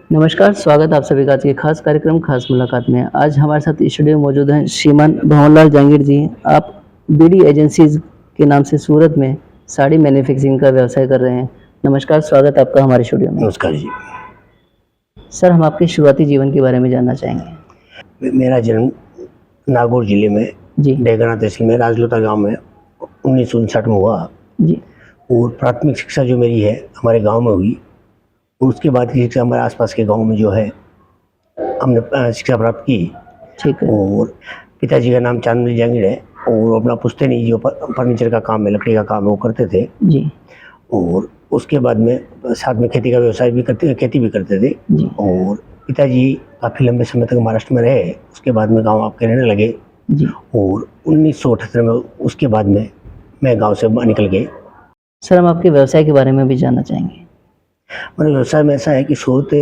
नमस्कार, स्वागत है आप सभी का आज के खास कार्यक्रम खास मुलाकात में। आज हमारे साथ स्टूडियो में मौजूद हैं श्रीमान भंवरलाल जहांगीर जी। आप बीडी एजेंसीज़ के नाम से सूरत में साड़ी मैन्युफैक्चरिंग का व्यवसाय कर रहे हैं। नमस्कार, स्वागत है आपका हमारे स्टूडियो में। नमस्कार जी। सर, हम आपके शुरुआती जीवन के बारे में जानना चाहेंगे। मेरा जन्म नागौर ज़िले में जी, डेगना तहसील में राजलोता गांव में 1959 में हुआ जी, और प्राथमिक शिक्षा जो मेरी है हमारे गांव में हुई और उसके बाद की शिक्षा हमारे आसपास के गांव में जो है हमने शिक्षा प्राप्त की। ठीक है। और पिताजी का नाम चांदनी जहांगीर है और अपना पुश्तैनी जो फर्नीचर का काम है, लकड़ी का काम है, वो करते थे। जी, और उसके बाद में साथ में खेती का व्यवसाय भी करते, खेती भी करते थे। जी, और पिताजी काफ़ी लंबे समय तक महाराष्ट्र में रहे, उसके बाद में गाँव आपके रहने लगे। जी। और 1978 में उसके बाद में मैं गांव से निकल गए। सर, हम आपके व्यवसाय के बारे में भी जानना चाहेंगे। मेरा व्यवसाय में ऐसा है कि सूरत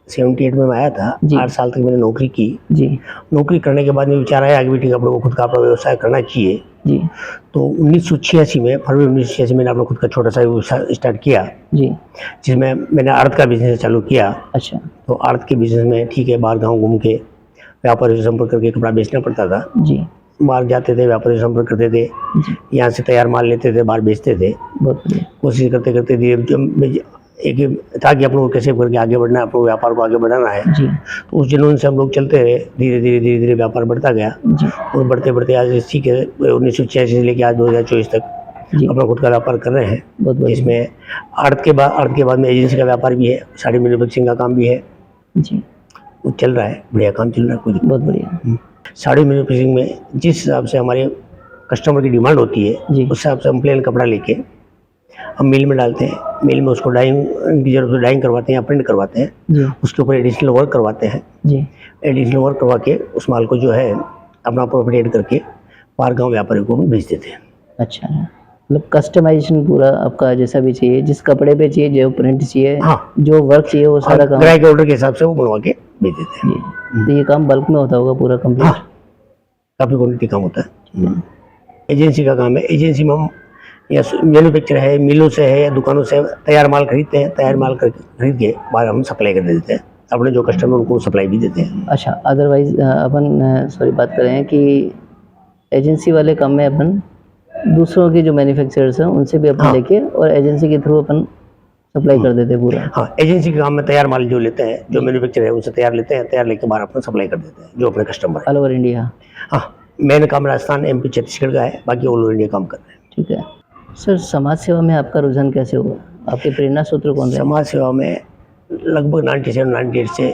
78 में मैं आया था। जी। 8 साल तक मैंने नौकरी की। जी, नौकरी करने के बाद में विचार आया कि बेटी अपने को खुद का अपना व्यवसाय करना चाहिए। जी, तो 1986 में फरवरी 1986 में मैंने अपना खुद का छोटा सा व्यवसाय स्टार्ट किया, जी। जिसमें मैंने आड़त का बिजनेस चालू किया। अच्छा। तो आड़त के बिजनेस में ठीक है, बाहर गाँव घूम के व्यापारियों से संपर्क करके कपड़ा बेचना पड़ता था। जी, बाहर जाते थे, व्यापारियों से संपर्क करते थे, जी। यहाँ से तैयार माल लेते थे, बाहर बेचते थे। बहुत बढ़िया। कोशिश करते करते धीरे जब एक था कि अपने को कैसे करके आगे बढ़ना है, अपने व्यापार को आगे बढ़ाना है। जी, तो उस जुनून से हम लोग चलते रहे। धीरे धीरे व्यापार बढ़ता गया जी, और बढ़ते बढ़ते आज इसी के 1986 से लेकर आज 2024 तक जी। अपना खुद का व्यापार कर रहे हैं। बहुत बढ़िया। इसमें आड़त के बाद में एजेंसी का व्यापार भी है, साड़ी मैन्युफैक्चरिंग का काम भी है। जी, वो चल रहा है, बढ़िया काम चल रहा है, कोई दिक्कत बहुत बढ़िया। नहीं। साड़ी मैन्युफैक्चरिंग में जिस हिसाब से हमारे कस्टमर की डिमांड होती है, जी। उस हिसाब से हम प्लेन कपड़ा लेके हम मिल में डालते हैं। मिल में उसको डाइंग की जरूरत है, डाइंग करवाते हैं या प्रिंट करवाते हैं। जी, उसके ऊपर एडिशनल वर्क करवाते हैं। जी। एडिशनल वर्क करवा के उस माल को जो है अपना अप्रोप्रिएट करके बाहर गाँव व्यापारियों को भेज देते हैं। अच्छा, मतलब कस्टमाइज़ेशन पूरा आपका जैसा भी चाहिए, जिस कपड़े पे चाहिए, जो प्रिंट चाहिए, हाँ, जो वर्क चाहिए, वो सारा काम। ग्राहक के ऑर्डर के हिसाब से वो बनवा के भेज देते हैं। जी, तो ये काम बल्क में होता होगा पूरा कंप्लीट? हाँ, काफ़ी क्वान्टिटी काम होता है। एजेंसी का काम है। एजेंसी में हम या मैन्युफैक्चर है, मिलों से है या दुकानों से तैयार माल खरीदते हैं। तैयार माल खरीद के बाहर हम सप्लाई कर देते हैं, अपने जो कस्टमर उनको सप्लाई भी देते हैं। अच्छा, अदरवाइज़ अपन सॉरी बात कर रहे हैं कि एजेंसी वाले काम में अपन दूसरों के जो मैन्युफैक्चरर्स हैं, उनसे भी अपन हाँ। लेके और एजेंसी के थ्रू अपन सप्लाई कर देते हैं पूरा। हाँ, एजेंसी के काम में तैयार माल जो लेते हैं, जो मैन्युफैक्चर है उनसे तैयार लेते हैं, तैयार लेके बाहर अपना सप्लाई कर देते हैं जो अपने कस्टमर है। All over India? हाँ, मेन काम राजस्थान, एमपी, छत्तीसगढ़ का है, बाकी ऑल ओवर इंडिया काम कर रहे हैं। ठीक है। सर, समाज सेवा में आपका रुझान कैसे हुआ? आपके प्रेरणा सूत्र कौन रहे? समाज सेवा में लगभग 97-98 से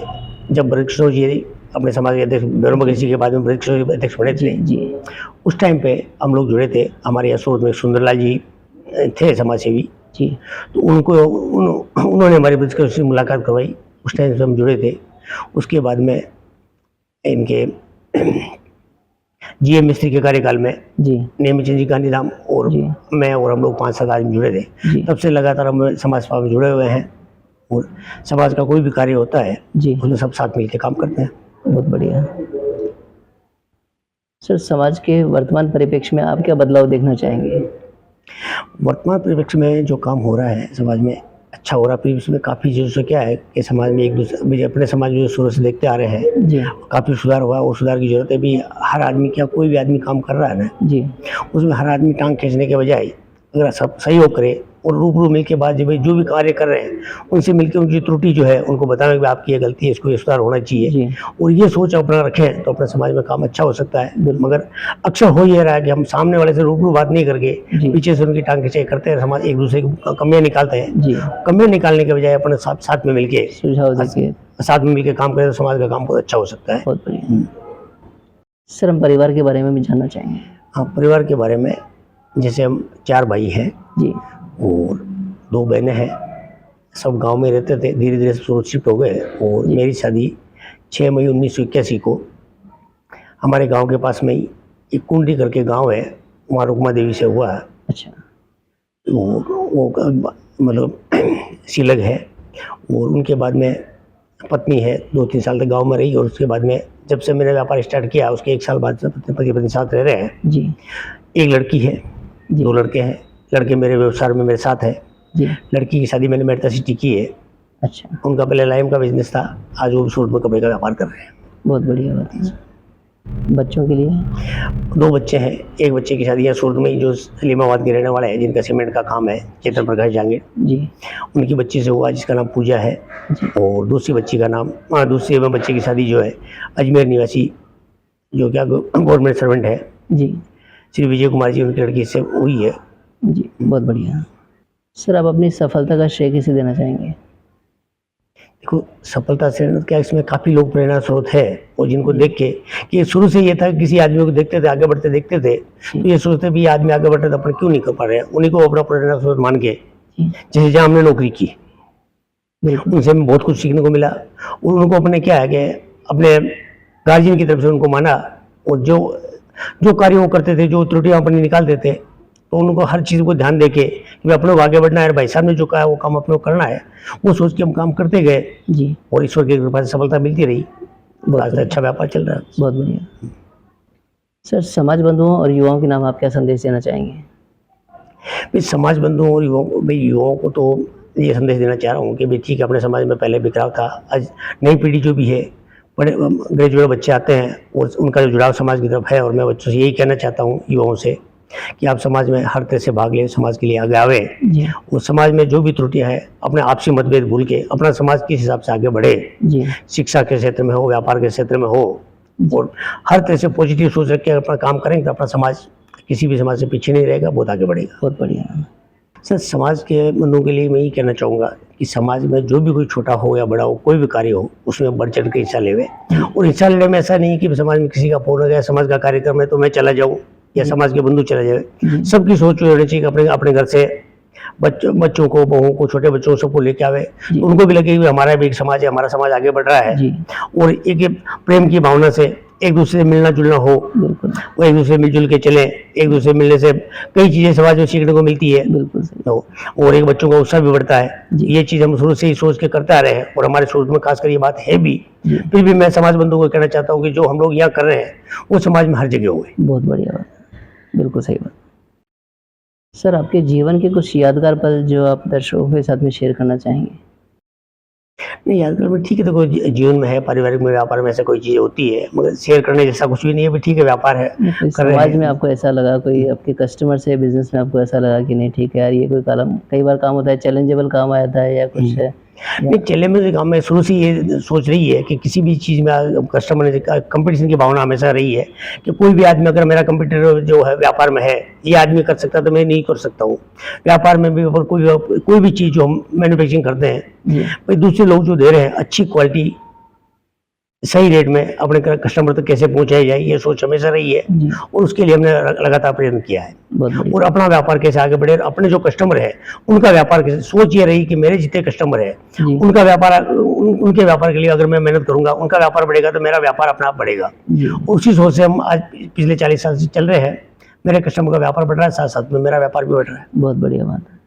जब बृहस्पति जी अपने समाज के अध्यक्ष ब्रह्म जी के बाद में बृहस्पति अध्यक्ष बने थे, जी, उस टाइम पे हम लोग जुड़े थे। हमारे यहाँ सूरत में सुंदरलाल जी थे समाज सेवी। जी, तो उन्होंने हमारी बृहस्पति से मुलाकात करवाई। उस टाइम से हम जुड़े थे। उसके बाद में इनके जीएम मिस्त्री के कार्यकाल में जी, नेमीचंद जी गांधीधाम और जी, मैं और हम लोग 5-7 आदमी जुड़े थे। जी, तब से लगातार हम समाज सेवा में जुड़े हुए हैं और समाज का कोई भी कार्य होता है जी। उसमें सब साथ मिलकर काम करते हैं। बहुत बढ़िया। सर, समाज के वर्तमान परिप्रेक्ष्य में आप क्या बदलाव देखना चाहेंगे? वर्तमान परिप्रेक्ष्य में जो काम हो रहा है समाज में अच्छा हो रहा है। परिप्रेक्ष्य में काफ़ी चीज़ों से क्या है कि समाज में एक दूसरे अपने समाज में जो शुरू से देखते आ रहे हैं, जी, काफ़ी सुधार हुआ है और सुधार की जरूरत है भी। हर आदमी क्या, कोई भी आदमी काम कर रहा है ना, जी, उसमें हर आदमी टांग खींचने के बजाय अगर सब सहयोग करे और रूबरू मिल के बाद भाई जो भी कार्य कर रहे हैं उनसे मिलकर उनकी त्रुटि जो है उनको बताना कि आपकी ये गलती है, इसको ये सुधार होना चाहिए। जी, और ये सोच अपना रखें तो अपने समाज में काम अच्छा हो सकता है। मगर अक्सर हो ये रहा है कि हम सामने वाले से रूबरू बात नहीं करके जी, पीछे से उनकी टांग खींचाई करते हैं। समाज एक दूसरे की कमियां निकालते हैं। जी। कमियां निकालने के बजाय अपने साथ में मिलके सुझाव दीजिए। काम करें तो समाज का काम बहुत अच्छा हो सकता है। बहुत बढ़िया। सर, हम परिवार के बारे में भी जानना चाहेंगे। हाँ, परिवार के बारे में जैसे हम 4 भाई हैं जी, और 2 बहनें हैं। सब गांव में रहते थे, धीरे धीरे सब शिफ्ट हो गए। और मेरी शादी 6 मई 1981 को हमारे गांव के पास में ही एक कुंडी करके गांव है, वहाँ रुक्मा देवी से हुआ है। अच्छा, वो मतलब शिलग है। और उनके बाद में पत्नी है, 2-3 साल तक गांव में रही। और उसके बाद में जब से मैंने व्यापार स्टार्ट किया उसके 1 साल बाद से पति पत्नी साथ रह रहे हैं। जी, एक लड़की है, जी, 2 लड़के हैं। लड़के मेरे व्यवसाय में मेरे साथ है। जी, लड़की की शादी मैंने मेडता सिटी की है। अच्छा, उनका पहले लाइम का बिजनेस था, आज वो सूरत में कपड़े का व्यापार कर रहे हैं। बहुत बढ़िया बात है। बच्चों के लिए? 2 बच्चे हैं, एक बच्चे की शादी है सूरत में ही जो सलीमाबाद के रहने वाला है, जिनका सीमेंट का काम है, चेतन प्रकाश जांगीर। जी, उनकी बच्ची से हुआ जिसका नाम पूजा है, जी, और दूसरी बच्ची का नाम दूसरे में बच्चे की शादी जो है अजमेर निवासी जो क्या गवर्नमेंट सर्वेंट है जी, श्री विजय कुमार जी, उनकी लड़की से हुई है। जी, बहुत बढ़िया। सर, आप अपनी सफलता का श्रेय किसे देना चाहेंगे? देखो, सफलता से क्या इसमें काफ़ी लोग प्रेरणा स्रोत है, और जिनको देख के कि शुरू से ये था कि किसी आदमी को देखते थे आगे बढ़ते देखते थे, तो ये सोचते भी ये आदमी आगे बढ़ते तो अपन क्यों नहीं कर पा रहे हैं, उन्हीं को अपना प्रेरणा स्रोत मान के जी, जैसे जहाँ हमने नौकरी की बिल्कुल, उनसे हमें बहुत कुछ सीखने को मिला, और उनको अपने क्या है कि अपने गार्जियन की तरफ से उनको माना, और जो जो कार्य वो करते थे, जो त्रुटियां अपनी निकालते थे, तो उनको हर चीज़ को ध्यान देके कि अपने को आगे बढ़ना है, भाई साहब ने जो कहा है वो काम अपने को करना है, वो सोच के हम काम करते गए, जी, और ईश्वर की कृपा से सफलता मिलती रही। बहुत आज तक बढ़िया, अच्छा व्यापार चल रहा है। बहुत बढ़िया। सर, समाज बंधुओं और युवाओं के नाम आप क्या संदेश देना चाहेंगे? भाई समाज बंधुओं और युवाओं को तो ये संदेश देना चाह रहा हूँ कि भाई ठीक है, अपने समाज में पहले बिखराव था, आज नई पीढ़ी जो भी है, बड़े ग्रेजुएट बच्चे आते हैं और उनका जो जुड़ाव समाज की तरफ है, और मैं बच्चों से यही कहना चाहता हूँ युवाओं से कि आप समाज में हर तरह से भाग लें, समाज के लिए आगे आवे, जी, और समाज में जो भी त्रुटियां हैं अपने आपसी मतभेद भूल के अपना समाज किस हिसाब से आगे बढ़े, जी, शिक्षा के क्षेत्र में हो, व्यापार के क्षेत्र में हो, और हर तरह से पॉजिटिव सोच रख के अपना काम करेंगे तो अपना समाज किसी भी समाज से पीछे नहीं रहेगा, बहुत आगे बढ़ेगा। बहुत बढ़िया। सर, समाज के बंधुओं के लिए मैं यही कहना चाहूँगा कि समाज में जो भी कोई छोटा हो या बड़ा हो, कोई भी कार्य हो, उसमें बढ़ चढ़ के हिस्सा लेवे, और हिस्सा लेने में ऐसा नहीं कि समाज में किसी का फोन हो गया, समाज का कार्यक्रम है तो मैं चला जाऊँ या समाज के बंधु चला जाए। सबकी सोच होनी चाहिए कि अपने अपने घर से बच्चों को, बहुओं को, छोटे बच्चों को सबको लेके आवे, तो उनको भी लगे कि हमारा भी एक समाज है, हमारा समाज आगे बढ़ रहा है, जी, और एक प्रेम की भावना से एक दूसरे से मिलना जुलना हो, बिल्कुल, वो एक दूसरे मिलजुल के चले, एक दूसरे मिलने से कई चीज़ें समाज में सीखने को मिलती है, बिल्कुल सही। तो और एक बच्चों का उत्साह भी बढ़ता है। जी। ये चीज़ हम शुरू से ही सोच के करते आ रहे हैं, और हमारे सोच में खासकर ये बात है भी। जी, फिर भी मैं समाज बंधुओं को कहना चाहता हूँ कि जो हम लोग यहाँ कर रहे हैं वो समाज में हर जगह हुए। बहुत बढ़िया बात है, बिल्कुल सही बात। सर, आपके जीवन के कुछ यादगार पल जो आप दर्शकों के साथ में शेयर करना चाहेंगे? नहीं, यादगार में ठीक है, देखो जीवन में है, पारिवारिक में, व्यापार में ऐसा कोई चीज़ होती है, मगर शेयर करने जैसा कुछ भी नहीं है। भी ठीक है, व्यापार है, कोई कर रहे समाज हैं। में आपको ऐसा लगा, कोई आपके कस्टमर से बिज़नेस में आपको ऐसा लगा कि नहीं ठीक है यार, ये कोई काम, कई बार काम होता है चैलेंजेबल काम आ जाता है या कुछ है? नहीं, चले में काम में शुरू से ये सोच रही है कि किसी भी चीज़ में कस्टमर ने कंपटीशन की भावना हमेशा रही है कि कोई भी आदमी अगर मेरा कंपटीटर जो है व्यापार में है, ये आदमी कर सकता है तो मैं नहीं कर सकता हूँ। व्यापार में भी अगर कोई भी चीज़ जो हम मैन्युफैक्चरिंग करते हैं, जी, भाई दूसरे लोग जो दे रहे हैं अच्छी क्वालिटी सही रेट में अपने कस्टमर तक कैसे पहुँचाई जाए, ये सोच हमेशा रही है, जी, और उसके लिए हमने लगातार प्रयत्न किया है। बहुत बढ़िया, और अपना व्यापार कैसे आगे बढ़े, अपने जो कस्टमर है उनका व्यापार कैसे, सोच ये रही कि मेरे जितने कस्टमर है जी, उनका व्यापार उनके व्यापार के लिए अगर मैं मेहनत करूंगा, उनका व्यापार बढ़ेगा तो मेरा व्यापार अपने आप बढ़ेगा। जी, उसी सोच से हम आज पिछले 40 साल से चल रहे हैं। मेरे कस्टमर का व्यापार बढ़ रहा है, साथ साथ में मेरा व्यापार भी बढ़ रहा है। बहुत बढ़िया बात है।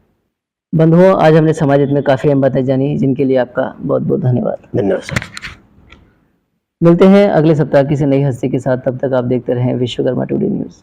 बंधुओं, आज हमने समाज हित में काफ़ी अहम बातें जानी, जिनके लिए आपका बहुत बहुत धन्यवाद। धन्यवाद सर। मिलते हैं अगले सप्ताह किसी नई हस्ती के साथ, तब तक आप देखते रहें विश्वकर्मा टुडे न्यूज़।